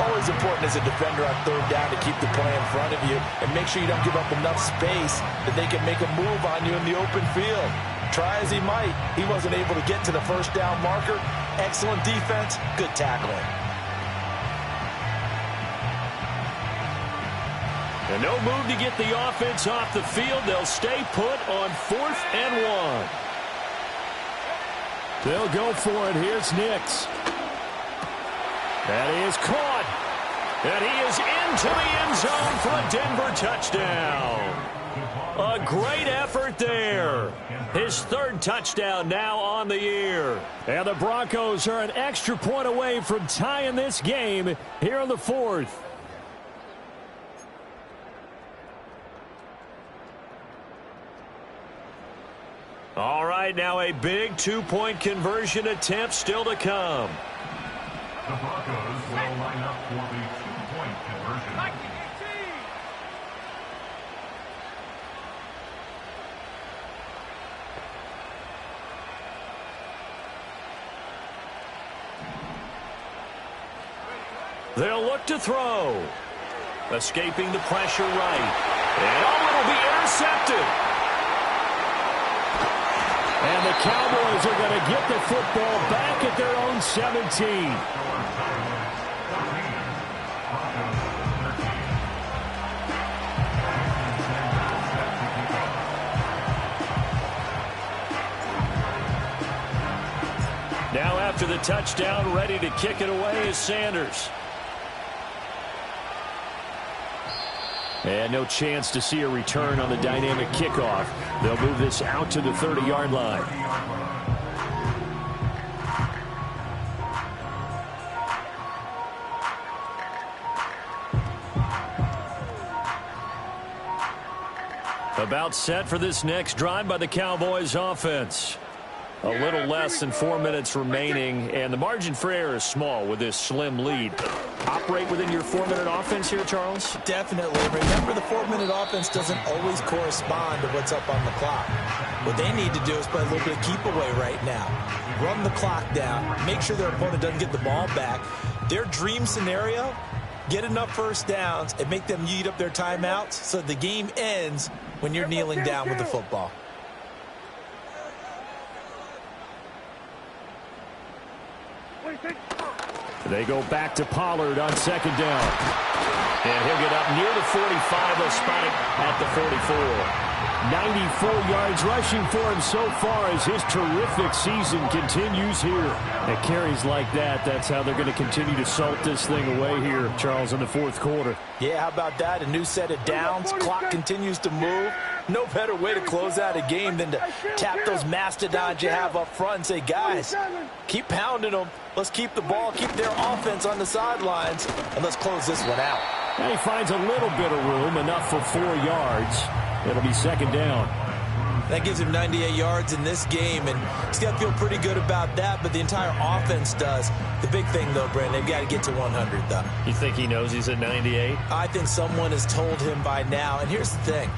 Always important as a defender on 3rd down to keep the play in front of you and make sure you don't give up enough space that they can make a move on you in the open field. Try as he might, he wasn't able to get to the 1st down marker. Excellent defense, good tackling. And no move to get the offense off the field. They'll stay put on 4th and 1. They'll go for it. Here's Nix. That is caught. And he is into the end zone for a Denver touchdown. A great effort there. His 3rd touchdown now on the year. And the Broncos are an extra point away from tying this game here in the 4th. All right, now a big 2-point conversion attempt still to come. The Broncos will line up for the 2-point conversion. They'll look to throw. Escaping the pressure right. And it'll be intercepted. And the Cowboys are going to get the football back at their own 17. Now after the touchdown, ready to kick it away is Sanders. And no chance to see a return on the dynamic kickoff. They'll move this out to the 30-yard line. About set for this next drive by the Cowboys offense. A little less than 4 minutes remaining, and the margin for error is small with this slim lead. Operate within your 4-minute offense here, Charles? Definitely. Remember, the 4-minute offense doesn't always correspond to what's up on the clock. What they need to do is play a little bit of keep away right now. Run the clock down. Make sure their opponent doesn't get the ball back. Their dream scenario, get enough first downs and make them eat up their timeouts so the game ends when you're kneeling down with the football. They go back to Pollard on 2nd down. And he'll get up near the 45. They'll spot it at the 44. 94 yards rushing for him so far as his terrific season continues here. At carries like that, that's how they're going to continue to salt this thing away here, Charles, in the 4th quarter. Yeah, how about that? A new set of downs. Clock continues to move. No better way to close out a game than to tap those mastodons you have up front and say, guys, keep pounding them. Let's keep the ball, keep their offense on the sidelines, and let's close this one out. And he finds a little bit of room, enough for 4 yards. It'll be 2nd down. That gives him 98 yards in this game, and he's got to feel pretty good about that, but the entire offense does. The big thing, though, Brandon, they've got to get to 100, though. You think he knows he's at 98? I think someone has told him by now, and here's the thing.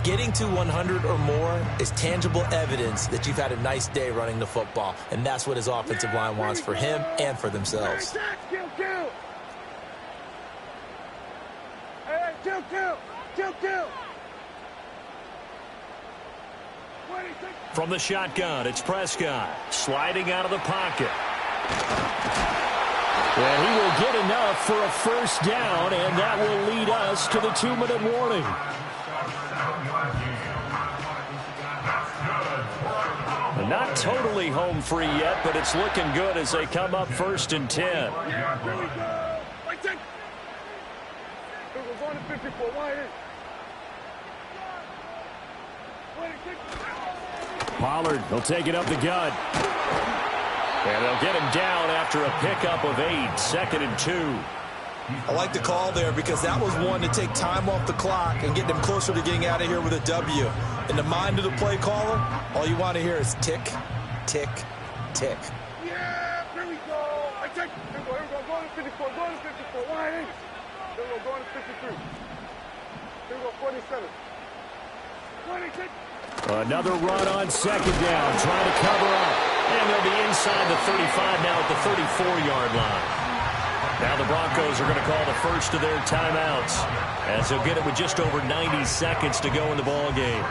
Getting to 100 or more is tangible evidence that you've had a nice day running the football, and that's what his offensive line wants for him and for themselves. Kill. From the shotgun, it's Prescott sliding out of the pocket. And he will get enough for a first down, and that will lead us to the 2-minute warning. Not totally home free yet, but it's looking good as they come up 1st and 10. Yeah, here we go. Right there. It was on the 54. Why is? Pollard will take it up the gut. And they'll get him down after a pickup of 8, 2nd and 2. I like the call there because that was one to take time off the clock and get them closer to getting out of here with a W. In the mind of the play caller, all you want to hear is tick, tick, tick. Yeah, here we go. I take. Here we go. Go to 54. Go to 54. Why ain't? Here we go. Go to 53. Here we go. 47. 26. Another run on 2nd down, trying to cover up. And they'll be inside the 35 now at the 34-yard line. Now the Broncos are going to call the first of their timeouts, as they'll get it with just over 90 seconds to go in the ball game.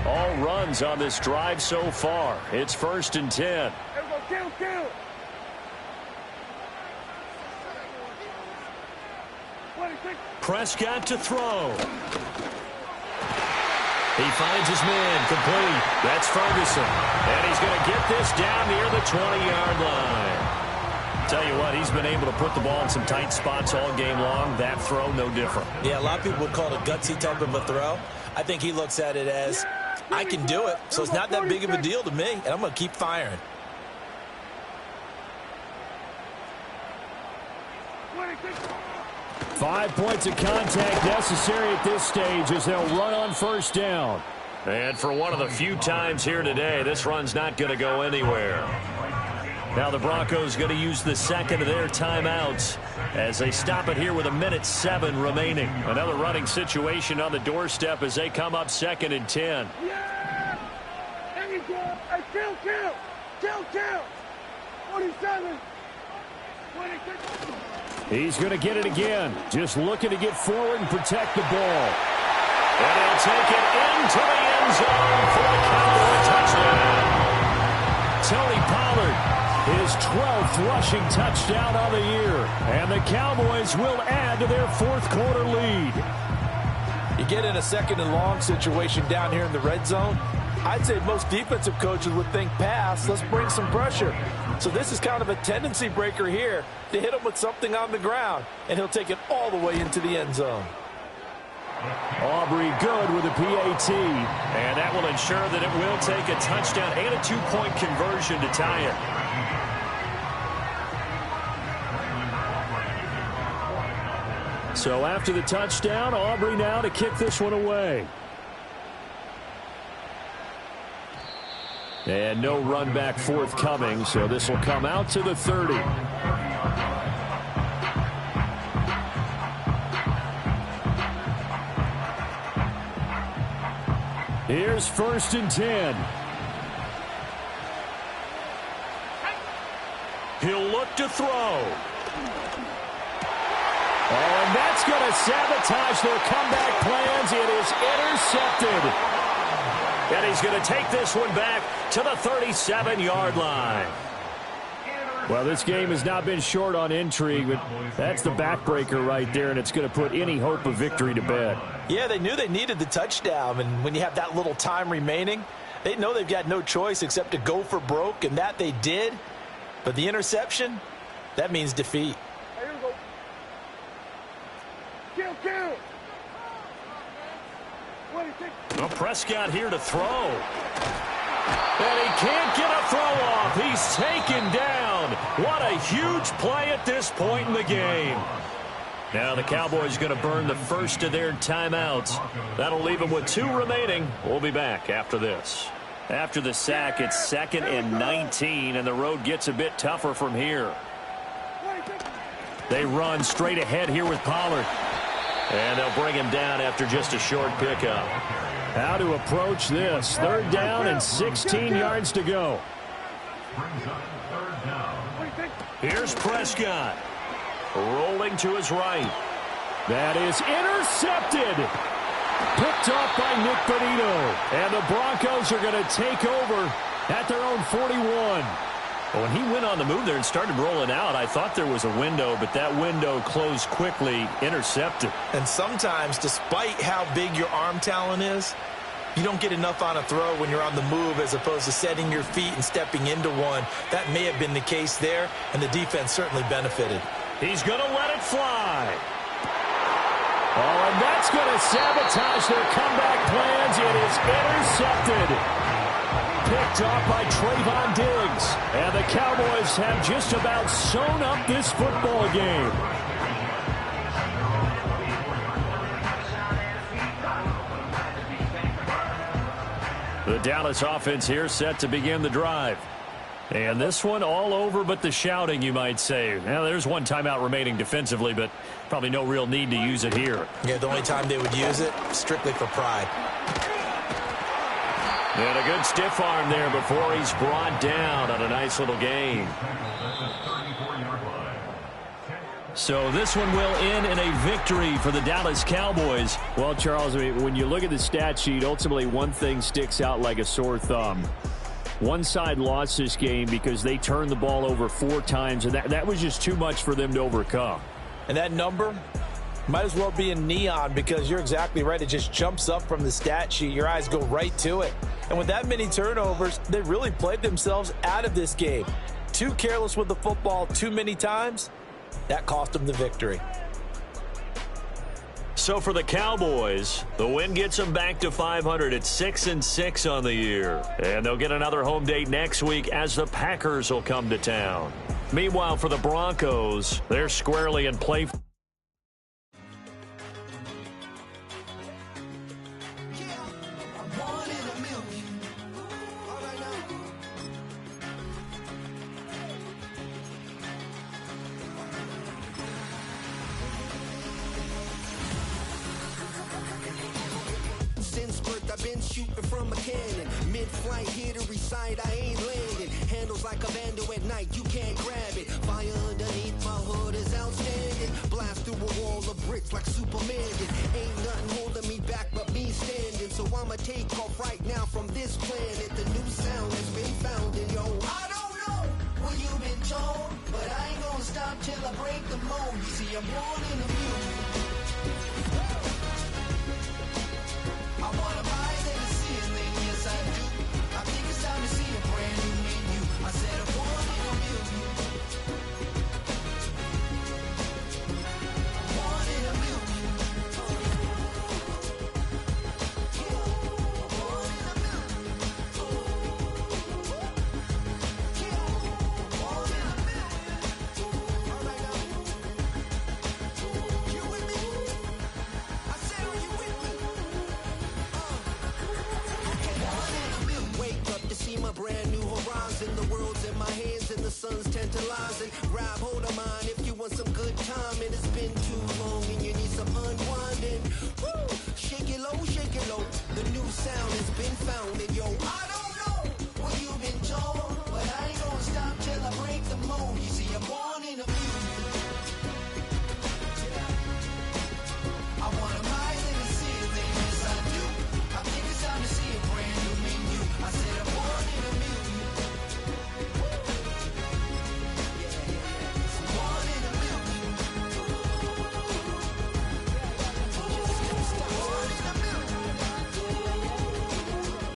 All runs on this drive so far. It's 1st and 10. Kill. Prescott to throw. He finds his man complete. That's Ferguson. And he's going to get this down near the 20-yard line. Tell you what, he's been able to put the ball in some tight spots all game long. That throw, no different. Yeah, a lot of people would call it a gutsy type of a throw. I think he looks at it as, I can do it, so it's not that big of a deal to me, and I'm going to keep firing. Five points of contact necessary at this stage as they'll run on first down. And for one of the few times here today, this run's not going to go anywhere. Now the Broncos going to use the second of their timeouts as they stop it here with 1:07 remaining. Another running situation on the doorstep as they come up 2nd and 10. Yeah! There you go. Hey, kill. 47. 26. He's going to get it again. Just looking to get forward and protect the ball. And he'll take it into the end zone for a Cowboy touchdown. Tony Pollard, his 12th rushing touchdown on the year. And the Cowboys will add to their fourth quarter lead. You get in a 2nd and long situation down here in the red zone, I'd say most defensive coaches would think pass, let's bring some pressure. So this is kind of a tendency breaker here to hit him with something on the ground, and he'll take it all the way into the end zone. Aubrey good with a PAT, and that will ensure that it will take a touchdown and a 2-point conversion to tie it. So after the touchdown, Aubrey now to kick this one away. And no run back forthcoming, so this will come out to the 30. Here's 1st and 10. He'll look to throw. Oh, and that's going to sabotage their comeback plans. It is intercepted. And he's going to take this one back to the 37-yard line. Well, this game has not been short on intrigue, but that's the backbreaker right there, and it's going to put any hope of victory to bed. Yeah, they knew they needed the touchdown, and when you have that little time remaining, they know they've got no choice except to go for broke, and that they did. But the interception, that means defeat. Hey, here we go. Kill. Well, Prescott here to throw. And he can't get a throw off. He's taken down. What a huge play at this point in the game. Now the Cowboys going to burn the first of their timeouts. That'll leave them with 2 remaining. We'll be back after this. After the sack, it's 2nd and 19, and the road gets a bit tougher from here. They run straight ahead here with Pollard. And they'll bring him down after just a short pickup. How to approach this. 3rd down and 16 yards to go. Here's Prescott. Rolling to his right. That is intercepted. Picked off by Nick Bonito. And the Broncos are going to take over at their own 41. When he went on the move there and started rolling out, I thought there was a window, but that window closed quickly, intercepted. And sometimes, despite how big your arm talent is, you don't get enough on a throw when you're on the move as opposed to setting your feet and stepping into one. That may have been the case there, and the defense certainly benefited. He's going to let it fly. Oh, and that's going to sabotage their comeback plans. It is intercepted. Picked off by Trayvon Diggs. And the Cowboys have just about sewn up this football game. The Dallas offense here set to begin the drive. And this one all over but the shouting, you might say. Now, there's one timeout remaining defensively, but probably no real need to use it here. Yeah, the only time they would use it, strictly for pride. And a good stiff arm there before he's brought down on a nice little gain. So this one will end in a victory for the Dallas Cowboys. Well, Charles, I mean, when you look at the stat sheet, ultimately one thing sticks out like a sore thumb. One side lost this game because they turned the ball over 4 times, and that was just too much for them to overcome. And that number, Might as well be in neon because you're exactly right. It just jumps up from the stat sheet. Your eyes go right to it. And with that many turnovers, they really played themselves out of this game. Too careless with the football too many times. That cost them the victory. So for the Cowboys, the win gets them back to 500 at 6-6 on the year. And they'll get another home date next week as the Packers will come to town. Meanwhile, for the Broncos, they're squarely in play. I've been shooting from a cannon. Mid-flight, here to recite, I ain't landing. Handles like a vandal at night, you can't grab it. Fire underneath my hood is outstanding. Blast through a wall of bricks like Superman did. Ain't nothing holding me back but me standing. So I'ma take off right now from this planet. The new sound has been founded, yo. I don't know what you've been told, but I ain't gonna stop till I break the mold. You see, I'm born in the music.